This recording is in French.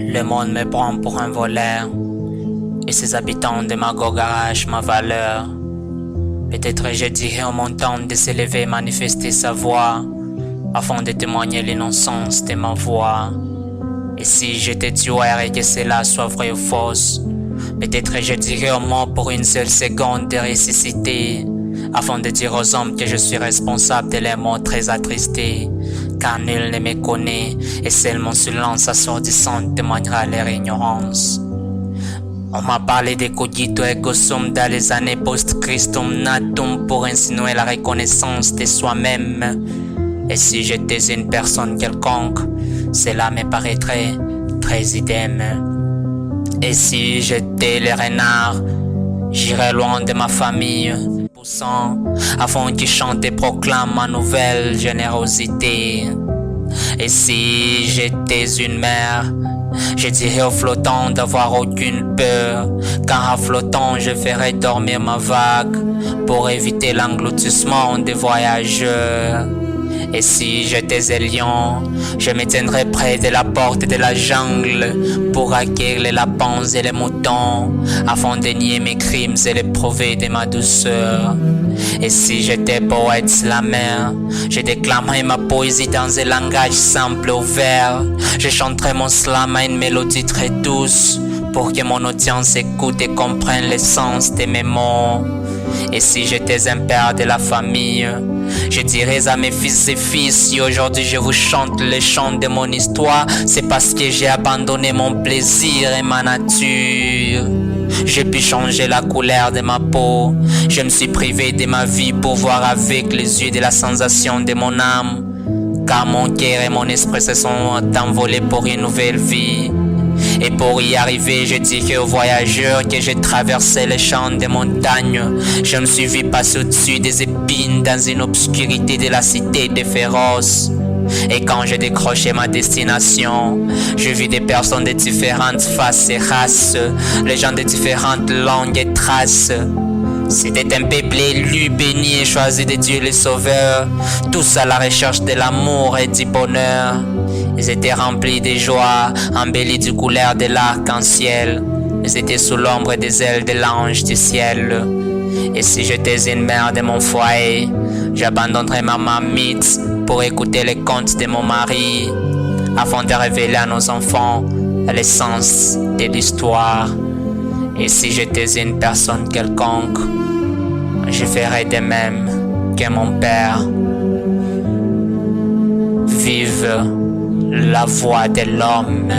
Le monde me prend pour un voleur, et ses habitants démagogues arrachent ma valeur. Peut-être je dirais au montant de s'élever, manifester sa voix, afin de témoigner l'innocence de ma voix. Et si je te tuerais et que cela soit vrai ou fausse, peut-être je dirais au mot pour une seule seconde de ressusciter, afin de dire aux hommes que je suis responsable de leurs mots très attristés, car nul ne me connaît, et seul mon silence assourdissant témoignera leur ignorance. On m'a parlé de cogito ergo sum dans les années post-Christum natum pour insinuer la reconnaissance de soi-même. Et si j'étais une personne quelconque, cela me paraîtrait très idem. Et si j'étais le renard, j'irais loin de ma famille, poussant, afin qu'ils chantent et proclament ma nouvelle générosité. Et si j'étais une mère, je dirais aux flottants d'avoir aucune peur, car en flottant je ferais dormir ma vague pour éviter l'engloutissement des voyageurs. Et si j'étais un lion, je me tiendrais près de la porte de la jungle pour accueillir les lapins et les moutons, afin de nier mes crimes et les prouver de ma douceur. Et si j'étais poète la mer, je déclamerais ma poésie dans un langage simple ouvert. Je chanterais mon slam à une mélodie très douce, pour que mon audience écoute et comprenne l'essence de mes mots. Et si j'étais un père de la famille, je dirais à mes fils et filles, si aujourd'hui je vous chante le chant de mon histoire, c'est parce que j'ai abandonné mon plaisir et ma nature. J'ai pu changer la couleur de ma peau, je me suis privé de ma vie pour voir avec les yeux de la sensation de mon âme, car mon cœur et mon esprit se sont envolés pour une nouvelle vie. Et pour y arriver, je dirais aux voyageurs que j'ai traversé les champs des montagnes. Je me suis vu passer au-dessus des épines dans une obscurité de la cité des féroces. Et quand j'ai décroché ma destination, je vis des personnes de différentes faces et races, les gens de différentes langues et traces. C'était un peuple élu, béni et choisi de Dieu le Sauveur, tous à la recherche de l'amour et du bonheur. Ils étaient remplis de joie, embellis du couleur de l'arc-en-ciel. Ils étaient sous l'ombre des ailes de l'ange du ciel. Et si j'étais une mère de mon foyer, j'abandonnerais ma marmite pour écouter les contes de mon mari, afin de révéler à nos enfants l'essence de l'histoire. Et si j'étais une personne quelconque, je ferais de même que mon père. Vive la voix de l'homme.